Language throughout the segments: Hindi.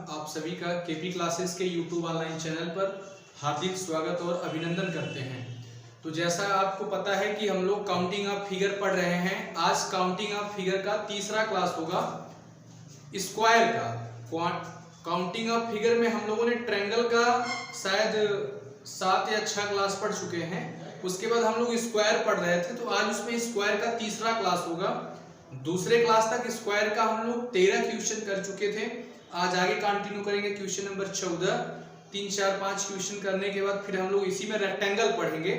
आप सभी का केपी क्लासेस के यूट्यूब ऑनलाइन चैनल पर हार्दिक स्वागत और अभिनंदन करते हैं। तो जैसा आपको पता है कि हम लोग काउंटिंग ऑफ फिगर पढ़ रहे हैं। आज काउंटिंग ऑफ फिगर का तीसरा क्लास होगा स्क्वायर का। काउंटिंग ऑफ फिगर में हम लोगों ने ट्रायंगल का शायद 7 या 6 क्लास पढ़ चुके हैं। उसके बाद हम लोग स्क्वायर पढ़ रहे थे, तो आज उसमें स्क्वायर का तीसरा क्लास होगा। दूसरे क्लास तक स्क्वायर का हम लोग 13 क्वेश्चन कर चुके थे। आज आगे कंटिन्यू करेंगे क्वेश्चन नंबर 14। 3, 4, 5 क्वेश्चन करने के बाद फिर हम लोग इसी में रेक्टेंगल पढ़ेंगे।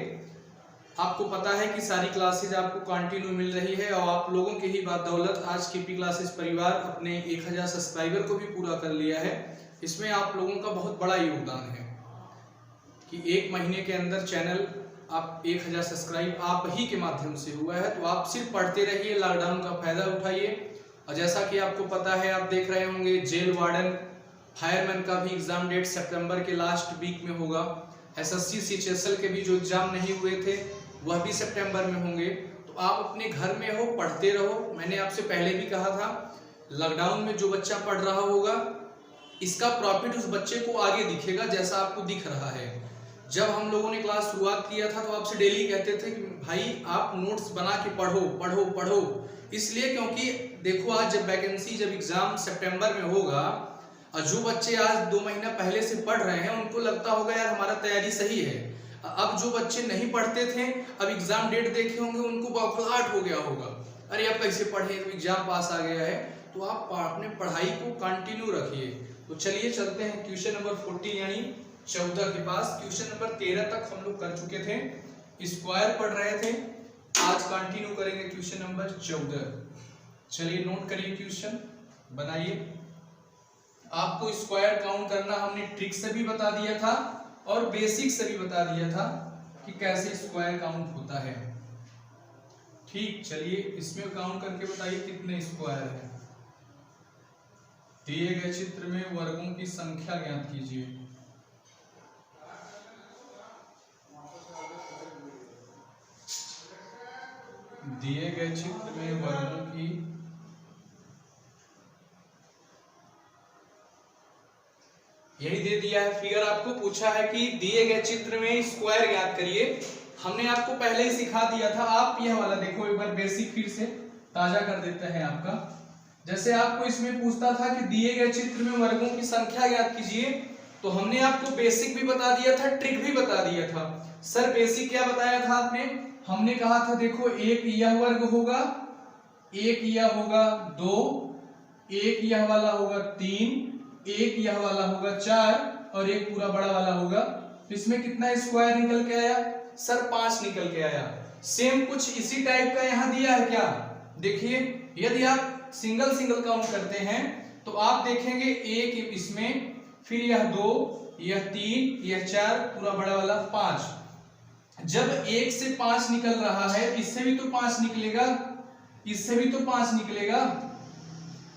आपको पता है कि सारी क्लासेज आपको कंटिन्यू मिल रही है और आप लोगों के ही बदौलत आज केपी क्लासेस परिवार अपने 1000 सब्सक्राइबर को भी पूरा कर लिया है। इसमें आप लोगों का बहुत बड़ा योगदान है कि 1 महीने के अंदर चैनल आप 1000 सब्सक्राइब आप ही के माध्यम से हुआ है। तो आप सिर्फ पढ़ते रहिए, लॉकडाउन का फायदा उठाइए। और जैसा कि आपको पता है, आप देख रहे होंगे जेल वार्डन फायरमैन का भी एग्जाम डेट सितंबर के लास्ट वीक में होगा। एसएससी सीएचएसएल के भी जो एग्जाम नहीं हुए थे वह भी सितंबर में होंगे। तो आप अपने घर में हो, पढ़ते रहो। मैंने आपसे पहले भी कहा था, लॉकडाउन में जो बच्चा पढ़ रहा होगा इसका प्रॉफिट उस बच्चे को आगे दिखेगा, जैसा आपको दिख रहा है। जब हम लोगों ने क्लास शुरुआत किया था तो आपसे डेली कहते थे कि भाई आप नोट्स बना के पढ़ो पढ़ो पढ़ो। इसलिए क्योंकि देखो, आज जब वैकेंसी जब एग्जाम सितंबर में होगा और जो बच्चे आज 2 महीना पहले से पढ़ रहे हैं उनको लगता होगा यार हमारा तैयारी सही है। अब जो बच्चे नहीं पढ़ते थे, अब एग्जाम डेट देखे होंगे, उनको बौखलाहट हो गया होगा, अरे अब कैसे पढ़े, एग्जाम पास आ गया है। तो आप अपने पढ़ाई को कंटिन्यू रखिए। तो चलिए चलते हैं क्वेश्चन नंबर 14 यानी 14 के पास। क्वेश्चन नंबर 13 तक हम लोग कर चुके थे, स्क्वायर पढ़ रहे थे। आज कंटिन्यू करेंगे क्वेश्चन नंबर 14। चलिए नोट करिए, क्वेश्चन बनाइए। आपको स्क्वायर काउंट करना हमने ट्रिक से भी बता दिया था और बेसिक से भी बता दिया था कि कैसे स्क्वायर काउंट होता है। ठीक, चलिए इसमें काउंट करके बताइए कितने स्क्वायर है। दिए गए चित्र में वर्गों की संख्या ज्ञात कीजिए। दिए गए चित्र में वर्गों की यही दे दिया है फिगर। आपको पूछा है कि दिए गए चित्र में स्क्वायर ज्ञात करिए। हमने आपको पहले ही सिखा दिया था। आप यह वाला देखो एक बार, बेसिक फिर से ताजा कर देते हैं आपका। जैसे आपको इसमें पूछता था कि दिए गए चित्र में वर्गों की संख्या ज्ञात कीजिए, तो हमने आपको बेसिक भी बता दिया था, ट्रिक भी बता दिया था। सर बेसिक क्या बताया था आपने? हमने कहा था देखो, एक यह वर्ग होगा, एक यह होगा 2, एक यह वाला होगा 3, एक यह वाला होगा 4 और एक पूरा बड़ा वाला होगा। तो इसमें कितना स्क्वायर निकल के आया? सर 5 निकल के आया। सेम कुछ इसी टाइप का यहाँ दिया है क्या? देखिए, यदि आप सिंगल सिंगल काउंट करते हैं तो आप देखेंगे एक इसमें, फिर यह 2, यह 3, यह 4, पूरा बड़ा वाला 5। जब 1 से 5 निकल रहा है, इससे भी तो 5 निकलेगा, इससे भी तो 5 निकलेगा।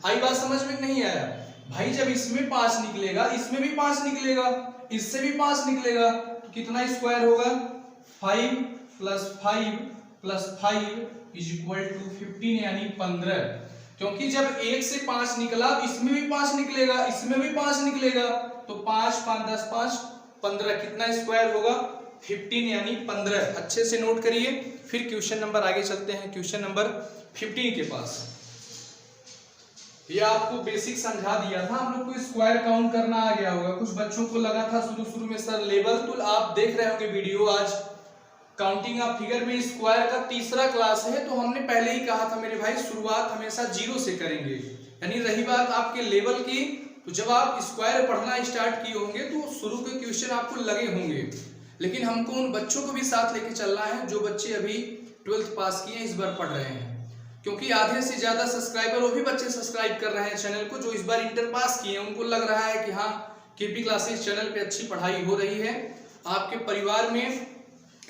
आई बात समझ में नहीं आया भाई? जब इसमें 5 निकलेगा, इसमें भी 5 निकलेगा, इससे भी 5 निकलेगा, तो कितना स्क्वायर होगा? 5 + 5 + 5 = 15 यानी 15। क्योंकि जब 1 से 5 निकला, इसमें भी 5 निकलेगा, इसमें भी 5 निकलेगा, तो 5, 5, 10, 5, 15। कितना स्क्वायर होगा? 15 यानी 15। अच्छे से नोट करिए। फिर क्वेश्चन नंबर आगे चलते हैं, क्वेश्चन नंबर 15 के पास। ये आपको बेसिक समझा दिया था। हम लोग को स्क्वायर काउंट करना आ गया होगा। कुछ बच्चों को लगा था शुरू में सर लेवल, तो आप देख रहे होंगे वीडियो। आज काउंटिंग ऑफ फिगर में स्क्वायर का तीसरा क्लास है। तो हमने पहले ही कहा था मेरे भाई, शुरुआत हमेशा 0 से करेंगे। यानी रही बात आपके लेवल की, तो जब आप स्क्वायर पढ़ना स्टार्ट किए होंगे तो शुरू के क्वेश्चन आपको लगे होंगे। लेकिन हमको उन बच्चों को भी साथ लेके चलना है जो बच्चे अभी 12th पास किए, इस बार पढ़ रहे हैं। क्योंकि आधे से ज्यादा सब्सक्राइबर वो भी बच्चे सब्सक्राइब कर रहे हैं चैनल को जो इस बार इंटर पास किए हैं। उनको लग रहा है कि हाँ, केपी क्लासेस चैनल पे अच्छी पढ़ाई हो रही है। आपके परिवार में,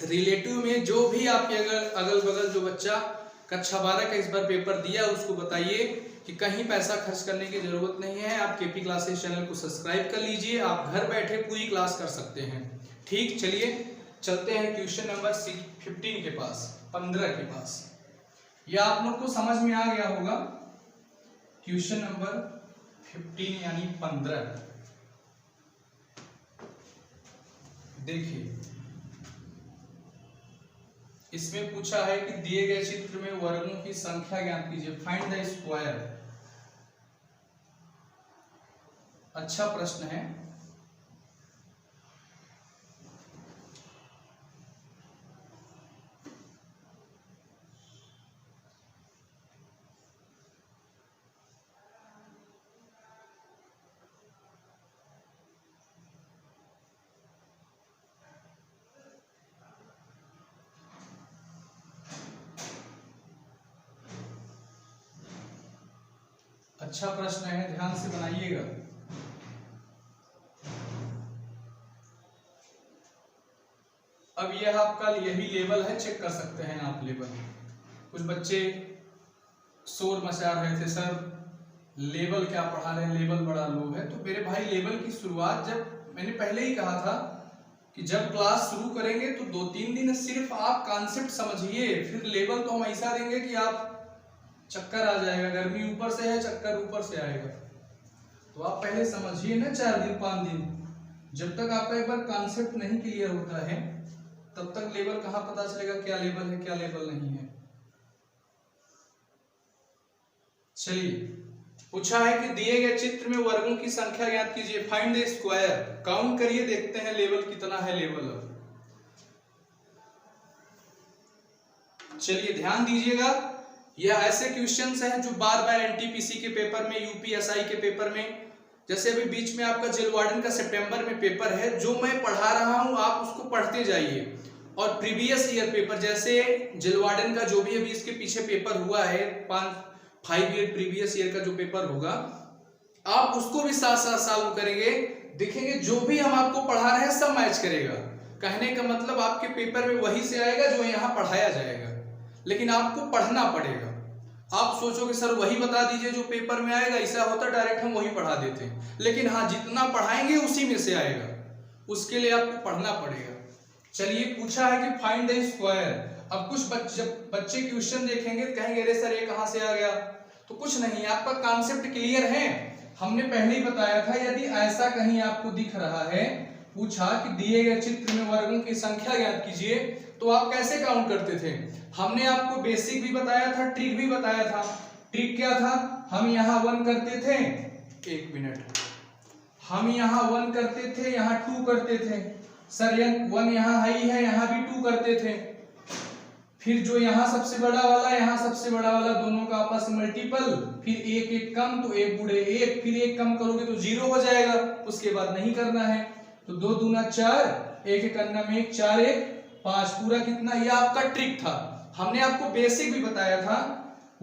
रिलेटिव में जो भी आपके अगल बगल जो बच्चा कक्षा 12 का इस बार पेपर दिया, उसको बताइए कि कहीं पैसा खर्च करने की जरूरत नहीं है। आप केपी क्लासेस चैनल को सब्सक्राइब कर लीजिए, आप घर बैठे पूरी क्लास कर सकते हैं। ठीक, चलिए चलते हैं क्वेश्चन नंबर 15 के पास, 15 के पास। यह आप लोग को समझ में आ गया होगा। क्वेश्चन नंबर 15 यानी 15। देखिए इसमें पूछा है कि दिए गए चित्र में वर्गों की संख्या ज्ञात कीजिए, फाइंड द स्क्वायर। अच्छा प्रश्न है। अच्छा प्रश्न है, ध्यान से बनाइएगा। अब यह आपका यही लेवल है, चेक कर सकते हैं आप लेवल। कुछ बच्चे शोर मचा रहे थे, सर लेवल क्या पढ़ा रहे हैं, लेवल बड़ा लो है। तो मेरे भाई लेवल की शुरुआत, जब मैंने पहले ही कहा था कि जब क्लास शुरू करेंगे तो 2-3 दिन सिर्फ आप कॉन्सेप्ट समझिए, फिर लेवल तो हम ऐसा देंगे कि आप चक्कर आ जाएगा। गर्मी ऊपर से है, चक्कर ऊपर से आएगा। तो आप पहले समझिए ना 4 दिन 5 दिन। जब तक आपका एक बार कॉन्सेप्ट नहीं क्लियर होता है तब तक लेवल कहाँ पता चलेगा क्या लेवल है क्या लेवल नहीं है। चलिए, पूछा है कि दिए गए चित्र में वर्गों की संख्या ज्ञात कीजिए, फाइंड द स्क्वायर। काउंट करिए, देखते हैं लेवल कितना है लेवल। चलिए ध्यान दीजिएगा, यह ऐसे क्वेश्चंस हैं जो बार बार एनटीपीसी के पेपर में, यूपीएसआई के पेपर में, जैसे अभी बीच में आपका जेल वार्डन का सितंबर में पेपर है, जो मैं पढ़ा रहा हूं आप उसको पढ़ते जाइए। और प्रीवियस ईयर पेपर, जैसे जेल वार्डन का जो भी अभी इसके पीछे पेपर हुआ है, 5 ईयर प्रीवियस ईयर का जो पेपर होगा, आप उसको भी साथ साथ सॉल्व करेंगे, देखेंगे जो भी हम आपको पढ़ा रहे हैं सब मैच करेगा। कहने का मतलब आपके पेपर में वही से आएगा जो यहाँ पढ़ाया जाएगा, लेकिन आपको पढ़ना पड़ेगा। आप सोचोगे सर वही बता दीजिए जो पेपर में आएगा, ऐसा होता डायरेक्ट हम वही पढ़ा देते हैं, लेकिन हाँ जितना पढ़ाएंगे उसी में से आएगा, उसके लिए आपको पढ़ना पड़ेगा। चलिए, पूछा है कि फाइंड द स्क्वायर। अब कुछ बच्चे क्वेश्चन देखेंगे कहेंगे अरे सर ये कहाँ से आ गया, तो कुछ नहीं, आपका कॉन्सेप्ट क्लियर है। हमने पहले ही बताया था, यदि ऐसा कहीं आपको दिख रहा है, पूछा कि दिए गए चित्र में वर्गों की संख्या ज्ञात कीजिए, तो आप कैसे काउंट करते थे। हमने आपको बेसिक भी बताया था, ट्रिक भी बताया था। ट्रिक क्या था, हम यहाँ 1 करते थे, 1 मिनट, हम यहाँ 1 करते थे, यहाँ 2 करते थे। सर 1 यहाँ हाई है, यहाँ भी 2 करते थे। फिर जो यहाँ सबसे बड़ा वाला, यहाँ सबसे बड़ा वाला, दोनों का आपस में मल्टीपल, फिर 1 कम तो 1 गुणे 1, फिर 1 कम करोगे तो 0 हो जाएगा, उसके बाद नहीं करना है। तो 2 दूना 4, 1 करना में 1, 4 1 5, पूरा कितना, यह आपका ट्रिक था। हमने आपको बेसिक भी बताया था।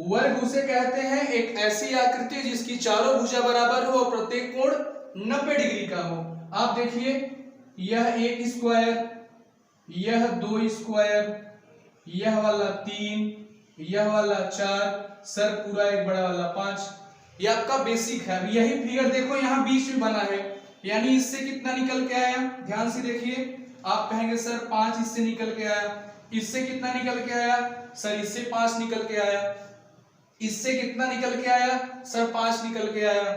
वर्ग उसे कहते हैं एक ऐसी आकृति जिसकी चारों भुजा बराबर हो और प्रत्येक कोण 90 डिग्री का हो। आप देखिए, यह 1 स्क्वायर, यह 2 स्क्वायर, यह वाला 3, यह वाला 4, सर पूरा एक बड़ा वाला 5, यह आपका बेसिक है। अब यही फिगर देखो यहाँ बीच में बना है, यानी इससे कितना निकल के आया, ध्यान से देखिए। आप कहेंगे सर 5 इससे निकल के आया, इससे कितना निकल के आया, सर इससे 5 निकल के आया, इससे कितना निकल के आया, सर 5 निकल के आया।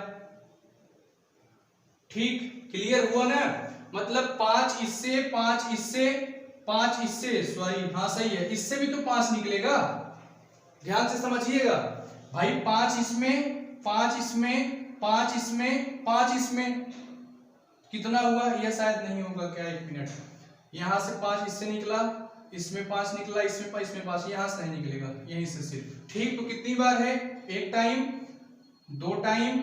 ठीक, क्लियर हुआ ना। मतलब 5 इससे, 5 इससे, 5 इससे, सॉरी हाँ सही है, इससे भी तो 5 निकलेगा। ध्यान से समझिएगा भाई, 5 इसमें, 5 इसमें, 5 इसमें, 5 इसमें, कितना हुआ, यह शायद नहीं होगा क्या, 1 मिनट। यहां से 5 इससे निकला, इसमें 5 निकला, इसमें 5, इसमें 5, यहां से नहीं निकलेगा, यहीं से सिर्फ। ठीक, तो कितनी बार है, 1 टाइम, 2 टाइम,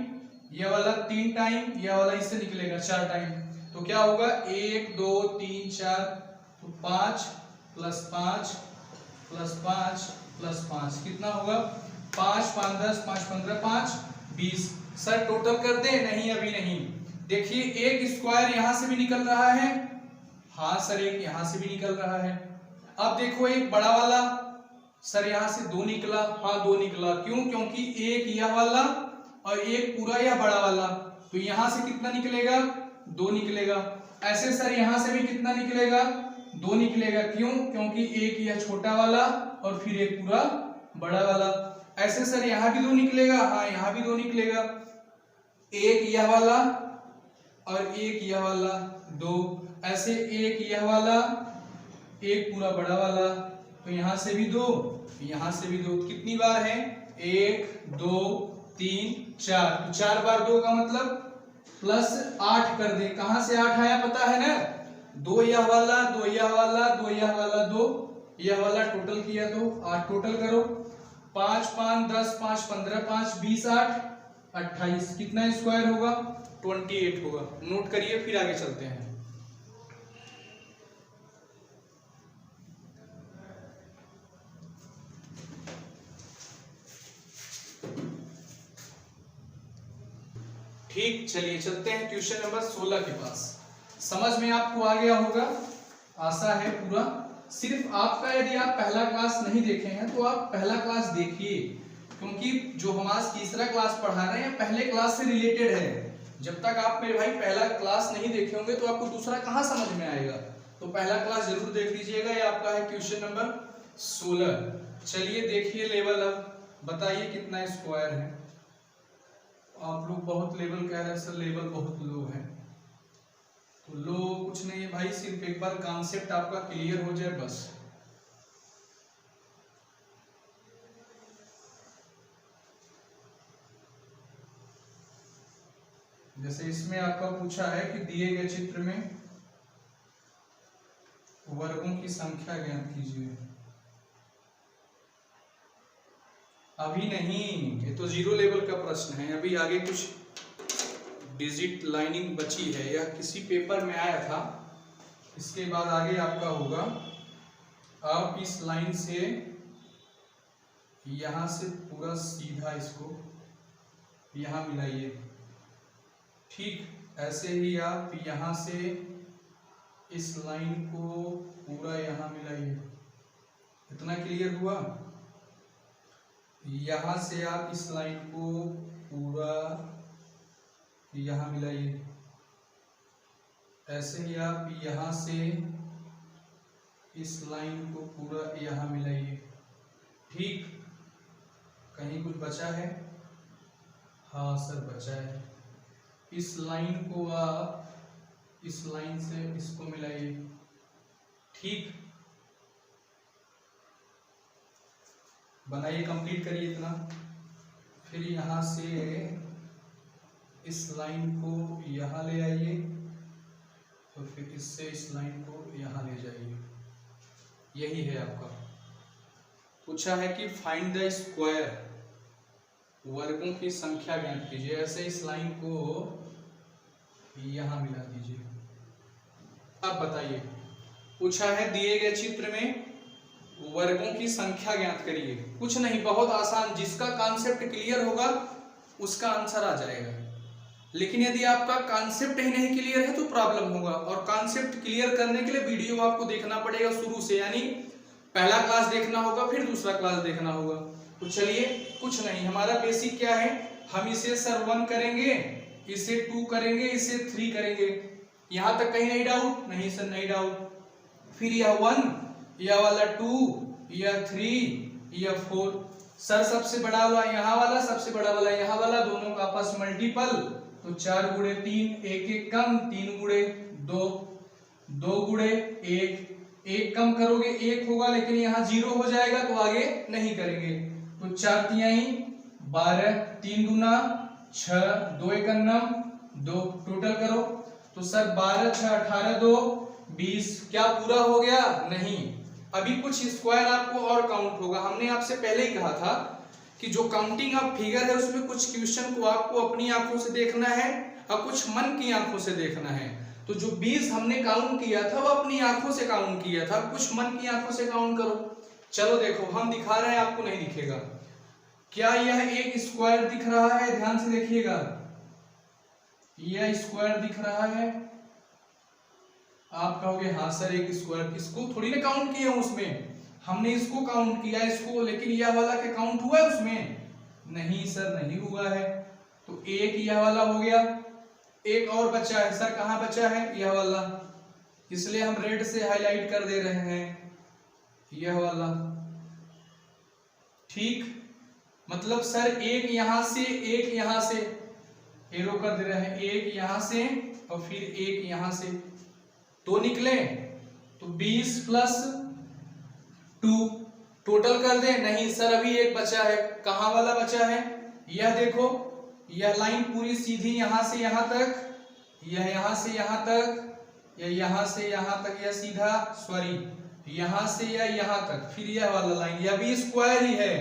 यह वाला 3 टाइम, यह वाला इससे निकलेगा 4 टाइम। तो क्या होगा, 1 2 3 4, तो 5 प्लस 5 प्लस 5 प्लस 5 कितना होगा, 5 5 10, 5 15, 5 20। सर टोटल कर दे, नहीं अभी नहीं। देखिए 1 स्क्वायर यहां से भी निकल रहा है, हाँ सर 1 यहां से भी निकल रहा है। अब देखो एक बड़ा वाला, सर यहां से 2 निकला, हाँ 2 निकला, क्यों, क्योंकि 1 यह वाला और 1 पूरा यह बड़ा वाला, तो यहां से कितना निकलेगा, 2 निकलेगा। ऐसे सर यहां से भी कितना निकलेगा, 2 निकलेगा, क्यों, क्योंकि 1 यह छोटा वाला और फिर 1 पूरा बड़ा वाला। ऐसे सर यहाँ भी 2 निकलेगा, हाँ यहाँ भी 2 निकलेगा, 1 यह वाला और एक यह वाला 2, ऐसे एक यह वाला, एक पूरा बड़ा वाला, तो यहां से भी 2, यहां से भी 2, कितनी बार है 1 2 3 4, तो 4 बार 2 का मतलब प्लस 8 कर दे। कहां से 8 आया पता है ना, 2 यह वाला 2 यह वाला 2 यह वाला 2 यह वाला, टोटल किया तो 8 टोटल करो, 5 5 10 5 15 5 20 8 28, कितना स्क्वायर होगा 28 होगा। नोट करिए फिर आगे चलते हैं। ठीक, चलिए चलते हैं क्वेश्चन नंबर 16 के पास। समझ में आपको आ गया होगा, आशा है पूरा। सिर्फ आपका, यदि आप पहला क्लास नहीं देखे हैं तो आप पहला क्लास देखिए, क्योंकि जो हम आज तीसरा क्लास पढ़ा रहे हैं पहले क्लास से रिलेटेड है। जब तक आप मेरे भाई पहला क्लास नहीं देखे होंगे तो आपको दूसरा कहां समझ में आएगा। तो पहला क्लास जरूर देख लीजिएगा। ये आपका है क्वेश्चन नंबर 16। चलिए देखिए लेवल, अब बताइए कितना स्क्वायर है। आप लोग बहुत लेवल कह रहे हैं सर, लेवल बहुत लो है। तो लो कुछ नहीं है भाई, सिर्फ एक बार कॉन्सेप्ट आपका क्लियर हो जाए बस। जैसे इसमें आपका पूछा है कि दिए गए चित्र में वर्गों की संख्या ज्ञात कीजिए। अभी नहीं, ये तो जीरो लेवल का प्रश्न है। अभी आगे कुछ डिजिट लाइनिंग बची है, यह किसी पेपर में आया था। इसके बाद आगे आपका होगा, आप इस लाइन से यहां से पूरा सीधा इसको यहां मिलाइए। ठीक, ऐसे ही आप यहां से इस लाइन को पूरा यहां मिलाइए। इतना क्लियर हुआ। यहां से आप इस लाइन को पूरा यहां मिलाइए। ऐसे ही आप यहां से इस लाइन को पूरा यहां मिलाइए। ठीक, कहीं कुछ बचा है? हाँ सर बचा है। इस लाइन को आप इस लाइन से इसको मिलाइए। ठीक, बनाइए, कंप्लीट करिए इतना। फिर यहां से इस लाइन को यहां ले आइए और फिर इससे इस लाइन को यहां ले जाइए। यही है आपका। पूछा है कि फाइंड द स्क्वायर, वर्गों की संख्या ज्ञात कीजिए। ऐसे इस लाइन को यहां मिला दीजिए। अब बताइए, पूछा है दिए गए चित्र में वर्गों की संख्या ज्ञात करिए। कुछ नहीं, बहुत आसान, जिसका कॉन्सेप्ट क्लियर होगा उसका आंसर आ जाएगा। लेकिन यदि आपका कॉन्सेप्ट ही नहीं क्लियर है तो प्रॉब्लम होगा। और कॉन्सेप्ट क्लियर करने के लिए वीडियो आपको देखना पड़ेगा शुरू से, यानी पहला क्लास देखना होगा फिर दूसरा क्लास देखना होगा। तो चलिए, कुछ नहीं, हमारा बेसिक क्या है, हम इसे सर 1 करेंगे, इसे 2 करेंगे, इसे 3 करेंगे। यहां तक कहीं नहीं डाउट? नहीं सर, नहीं डाउट। फिर यह 1, यह वाला 2, यह 3, यह 4। सर सबसे बड़ा वाला यहाँ वाला, सबसे बड़ा वाला यहाँ वाला, दोनों का आपस मल्टीपल, तो 4 गुणे 3, 1 1 कम, 3 गुणे 2, 2 गुणे 1, 1 कम करोगे 1 होगा, लेकिन यहाँ 0 हो जाएगा तो आगे नहीं करेंगे। तो 4 तिहाई 12, 3 दूना 6, 2 1 9, 2, टोटल करो। तो सर 12 6 18 2 20, क्या पूरा हो गया? नहीं, अभी कुछ स्क्वायर आपको और काउंट होगा। हमने आपसे पहले ही कहा था कि जो काउंटिंग ऑफ फिगर है उसमें कुछ क्वेश्चन को आपको अपनी आंखों से देखना है और कुछ मन की आंखों से देखना है। तो जो 20 हमने काउंट किया था वो अपनी आंखों से काउंट किया था, कुछ मन की आंखों से काउंट करो। चलो देखो, हम दिखा रहे हैं, आपको नहीं दिखेगा। क्या यह एक स्क्वायर दिख रहा है? ध्यान से देखिएगा, यह स्क्वायर दिख रहा है। आप कहोगे हाँ सर एक स्क्वायर, इसको थोड़ी ना काउंट किया उसमें, हमने इसको काउंट किया इसको, लेकिन यह वाला के काउंट हुआ है उसमें? नहीं सर, नहीं हुआ है। तो एक यह वाला हो गया, एक और बचा है। सर कहाँ बचा है? यह वाला, इसलिए हम रेड से हाईलाइट कर दे रहे हैं, यह वाला। ठीक, मतलब सर एक यहां से एक यहां से एरो कर दे रहे हैं, एक यहां से और फिर 1 यहां से, 2 निकले तो 20 प्लस 2 टोटल कर दे। नहीं सर अभी एक बचा है, कहां वाला बचा है? यह देखो, यह लाइन पूरी सीधी यहां से यहां तक, यह यहां से यहां तक, यह यहां से यहां तक, यह सीधा सॉरी यहां से यह यहां तक, फिर यह वाला लाइन, यह भी स्क्वायर ही है।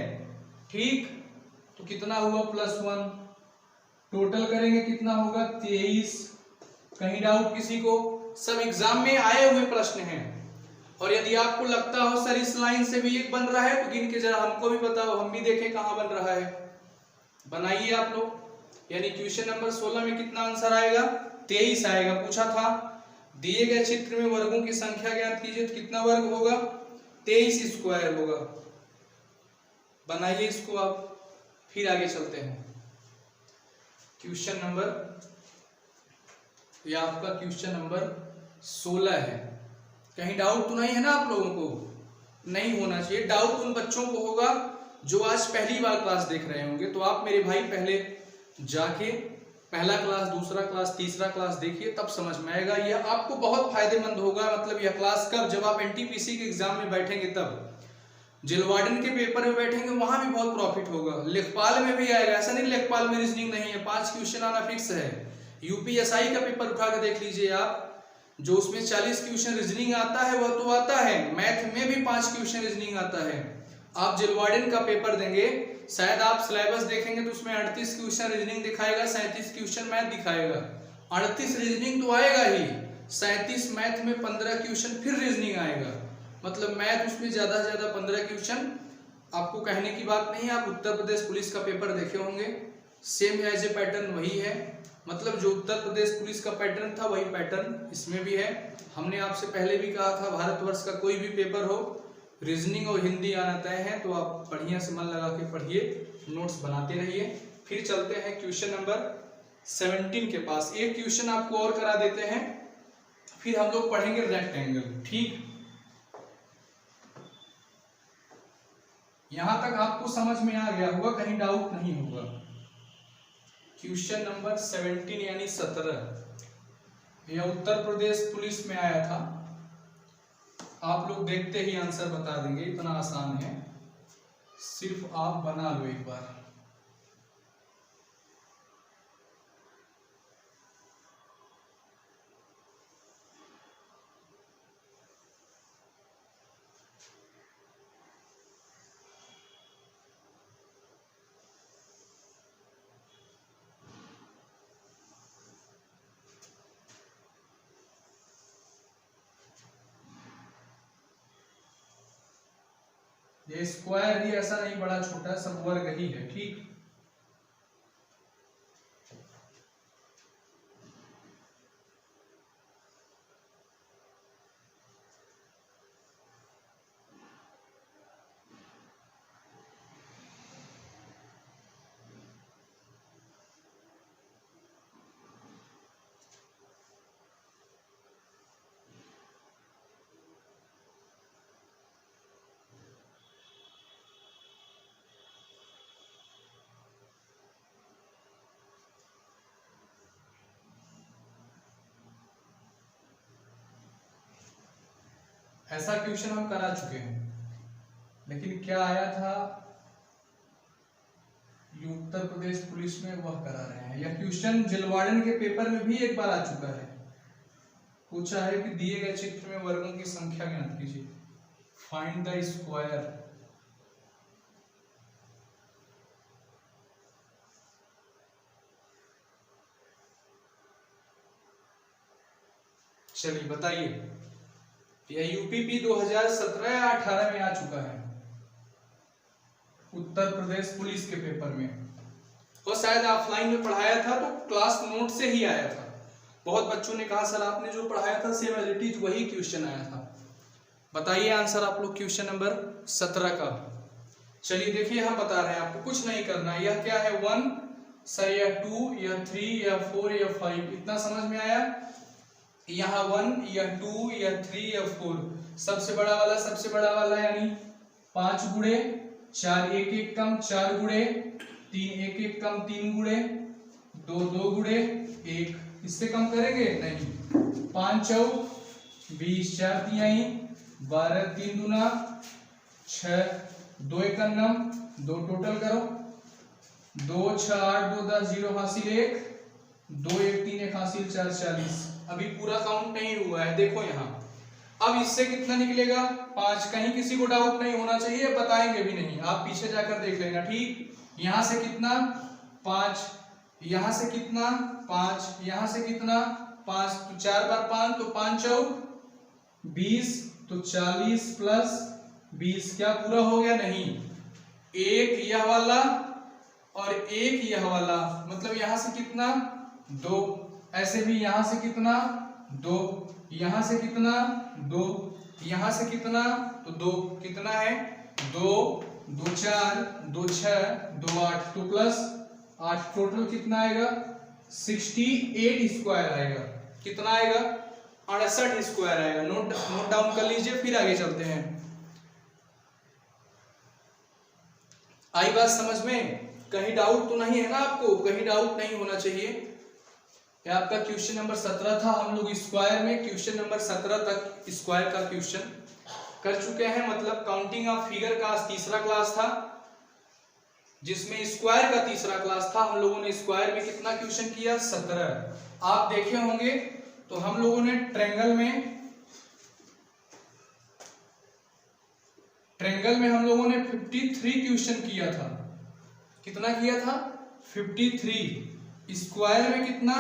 ठीक, तो कितना हुआ +1, टोटल करेंगे कितना होगा 23। कहीं डाउट किसी को? सब एग्जाम में आए हुए प्रश्न हैं। और यदि आपको लगता हो सर इस लाइन से भी एक बन रहा है तो गिन के जरा हमको भी बताओ, हम भी देखें कहां बन रहा है। बनाइए आप लोग। यानी क्वेश्चन नंबर 16 में कितना आंसर आएगा? 23 आएगा। पूछा था दिए गए चित्र में वर्गों की संख्या ज्ञात कीजिए, तो कितना वर्ग होगा? 23 स्क्वायर होगा। बनाइए इसको आप, फिर आगे चलते हैं। क्वेश्चन नंबर, यह आपका क्वेश्चन नंबर 16 है। कहीं डाउट तो नहीं है ना आप लोगों को? नहीं होना चाहिए। डाउट उन बच्चों को होगा जो आज पहली बार क्लास देख रहे होंगे। तो आप मेरे भाई पहले जाके पहला क्लास, दूसरा क्लास, तीसरा क्लास देखिए, तब समझ में आएगा। यह आपको बहुत फायदेमंद होगा। मतलब यह क्लास कब? जब आप एनटीपीसी के एग्जाम में बैठेंगे तब। जिलवार्डन के पेपर में बैठेंगे वहां भी बहुत प्रॉफिट होगा। लेखपाल में भी आएगा, ऐसा नहीं लेखपाल में रीजनिंग नहीं है, 5 क्वेश्चन आना फिक्स है। यूपीएसआई का पेपर उठा के देख लीजिए आप, जो उसमें 40 क्वेश्चन रीजनिंग आता है वह तो आता है, मैथ में भी 5 क्वेश्चन रीजनिंग आता है। आप जिलवार्डन का पेपर देंगे, शायद आप सिलेबस देखेंगे तो उसमें 38 क्वेश्चन रीजनिंग दिखाएगा, 37 क्वेश्चन मैथ दिखाएगा। 38 रीजनिंग तो आएगा ही, 37 मैथ में 15 क्वेश्चन फिर रीजनिंग आएगा। मतलब मैथ उसमें ज्यादा से ज्यादा 15 क्वेश्चन। आपको कहने की बात नहीं है, आप उत्तर प्रदेश पुलिस का पेपर देखे होंगे, सेम एज ए पैटर्न वही है। मतलब जो उत्तर प्रदेश पुलिस का पैटर्न था वही पैटर्न इसमें भी है। हमने आपसे पहले भी कहा था भारतवर्ष का कोई भी पेपर हो, रीजनिंग और हिंदी आना तय है। तो आप बढ़िया से मन लगा के पढ़िए, नोट्स बनाते रहिए। फिर चलते हैं क्वेश्चन नंबर 17 के पास। एक क्वेश्चन आपको और करा देते हैं, फिर हम लोग पढ़ेंगे रेक्टेंगल। ठीक, यहां तक आपको समझ में आ गया होगा, कहीं डाउट नहीं होगा। क्वेश्चन नंबर 17 यानी 17, यह उत्तर प्रदेश पुलिस में आया था। आप लोग देखते ही आंसर बता देंगे, इतना आसान है, सिर्फ आप बना लो एक बार। ये स्क्वायर ही ऐसा नहीं बड़ा छोटा, सब वर्ग ही है। ठीक, ऐसा क्वेश्चन हम करा चुके हैं, लेकिन क्या आया था उत्तर प्रदेश पुलिस में, वह करा रहे हैं। यह क्वेश्चन जिलवार्डन के पेपर में भी एक बार आ चुका है। पूछा है कि दिए गए चित्र में वर्गों की संख्या ज्ञात कीजिए, फाइंड द स्क्वायर। चलिए बताइए, यह यूपीपी 2017 या 18 में आ चुका है उत्तर प्रदेश पुलिस के पेपर में, और शायद ऑफलाइन में पढ़ाया था तो क्लास नोट से ही आया था। बहुत बच्चों ने कहा सर आपने जो पढ़ाया था सेम एज इट इज वही क्वेश्चन आया था। बताइए आंसर आप लोग क्वेश्चन नंबर 17 का। चलिए देखिए, हम बता रहे हैं आपको, कुछ नहीं करना। यह क्या है 1 सर, यह 2, यह 3, यह 4, यह 5, इतना समझ में आया। यहाँ 1, यह 2, यह 3, यह 4, सबसे बड़ा वाला यानी 5 गुणे 4, 1 1 कम 4 गुणे 3, 1 1 कम 3 गुणे 2, 2 गुणे 1, इससे कम करेंगे नहीं। 5 चौक 20, 4 तिहाई 12, 3 दूना 6, 2 एकम 2 टोटल करो, 2 6 8 2 10 0 हासिल 1, 2 1 3 1 हासिल 4 40। अभी पूरा काउंट नहीं हुआ है, देखो यहाँ। अब इससे कितना निकलेगा 5। कहीं किसी को डाउट नहीं होना चाहिए, बताएंगे भी नहीं, आप पीछे जाकर देख लेना, ठीक। यहाँ से कितना 5, यहाँ से कितना 5, यहाँ से कितना 5, तो 4 बार 5 तो 5 चौक 20, तो 40 प्लस 20 क्या पूरा हो गया? नहीं। एक यह वाला और एक यह वाला, मतलब यहाँ से कितना 2, ऐसे भी यहाँ से कितना 2, यहाँ से कितना 2, यहाँ से कितना तो 2, कितना है 2 2 4 2 6 2 8, तो प्लस 8, टोटल कितना आएगा 68 स्क्वायर आएगा। कितना आएगा 68 स्क्वायर आएगा। नोट डाउन कर लीजिए, फिर आगे चलते हैं। आई बात समझ में? कहीं डाउट तो नहीं है ना आपको? कहीं डाउट नहीं होना चाहिए। ये आपका क्वेश्चन नंबर 17 था। हम लोग स्क्वायर में क्वेश्चन नंबर 17 तक स्क्वायर का क्वेश्चन कर चुके हैं, मतलब काउंटिंग ऑफ फिगर का तीसरा क्लास था, जिसमें स्क्वायर का तीसरा क्लास था। हम लोगों ने स्क्वायर में कितना क्वेश्चन किया 17 आप देखे होंगे। तो हम लोगों ने ट्रायंगल में हम लोगों ने 53 क्वेश्चन किया था। कितना किया था 53। स्क्वायर में कितना,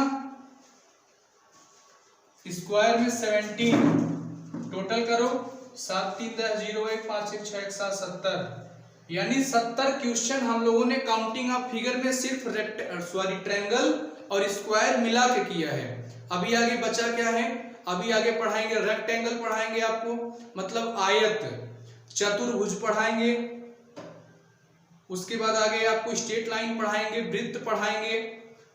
स्क्वायर में 17, टोटल करो 7 3 10 0 1 5 1 6 1 7 70, यानी 70 क्वेश्चन हम लोगों ने काउंटिंग ऑफ फिगर में सिर्फ ट्रायंगल और स्क्वायर मिला के किया है। अभी आगे बचा क्या है? अभी आगे पढ़ाएंगे रेक्टेंगल पढ़ाएंगे आपको, मतलब आयत, चतुर्भुज पढ़ाएंगे। उसके बाद आगे आपको स्ट्रेट लाइन पढ़ाएंगे, वृत्त पढ़ाएंगे,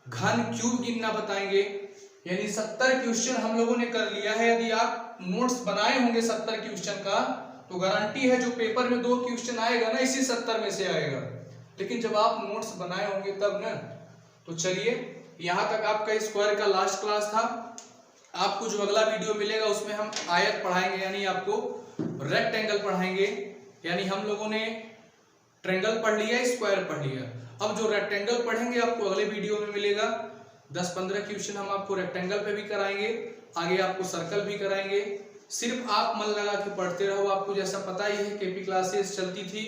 घन क्यूब गिनना बताएंगे। यानी 70 क्वेश्चन हम लोगों ने कर लिया है। यदि आप नोट्स बनाए होंगे 70 क्वेश्चन का, तो गारंटी है जो पेपर में 2 क्वेश्चन आएगा ना, इसी 70 में से आएगा। लेकिन जब आप नोट्स बनाए होंगे तब ना। तो चलिए, यहाँ तक आपका स्क्वायर का लास्ट क्लास था। आपको जो अगला वीडियो मिलेगा उसमें हम आयत पढ़ाएंगे, यानी आपको रेक्टेंगल पढ़ाएंगे। यानी हम लोगों ने ट्रायंगल पढ़ लिया, स्क्वायर पढ़ लिया। अब जो रेक्टेंगल पढ़ेंगे आपको अगले वीडियो में मिलेगा। 10-15 क्वेश्चन हम आपको रेक्टेंगल पे भी कराएंगे, आगे आपको सर्कल भी कराएंगे। सिर्फ आप मन लगा के पढ़ते रहो। आपको जैसा पता ही है केपी क्लासेस चलती थी,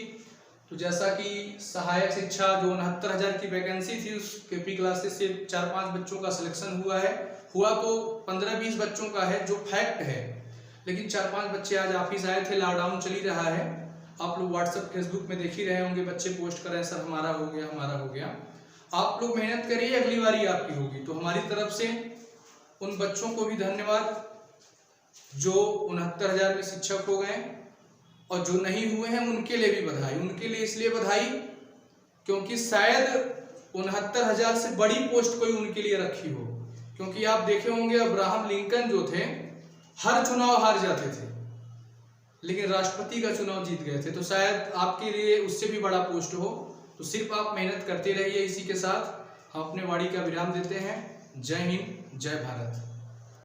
तो जैसा कि सहायक शिक्षा जो 69,000 की वैकेंसी थी, उस केपी क्लासेस से 4-5 बच्चों का सिलेक्शन हुआ तो 15-20 बच्चों का है, जो फैक्ट है। लेकिन 4-5 बच्चे आज ऑफिस आए थे, लॉकडाउन चल ही रहा है। आप लोग व्हाट्सएप फेसबुक में देख ही रहे होंगे, बच्चे पोस्ट कर रहे हैं सर हमारा हो गया, हमारा हो गया। आप लोग मेहनत करिए, अगली बारी आपकी होगी। तो हमारी तरफ से उन बच्चों को भी धन्यवाद जो 69,000 में शिक्षक हो गए, और जो नहीं हुए हैं उनके लिए भी बधाई। उनके लिए इसलिए बधाई क्योंकि शायद 69,000 से बड़ी पोस्ट कोई उनके लिए रखी हो। क्योंकि आप देखे होंगे अब्राहम लिंकन जो थे, हर चुनाव हार जाते थे, लेकिन राष्ट्रपति का चुनाव जीत गए थे। तो शायद आपके लिए उससे भी बड़ा पोस्ट हो। तो सिर्फ आप मेहनत करते रहिए। इसी के साथ हम अपने वाणी का विराम देते हैं। जय हिंद, जय भारत।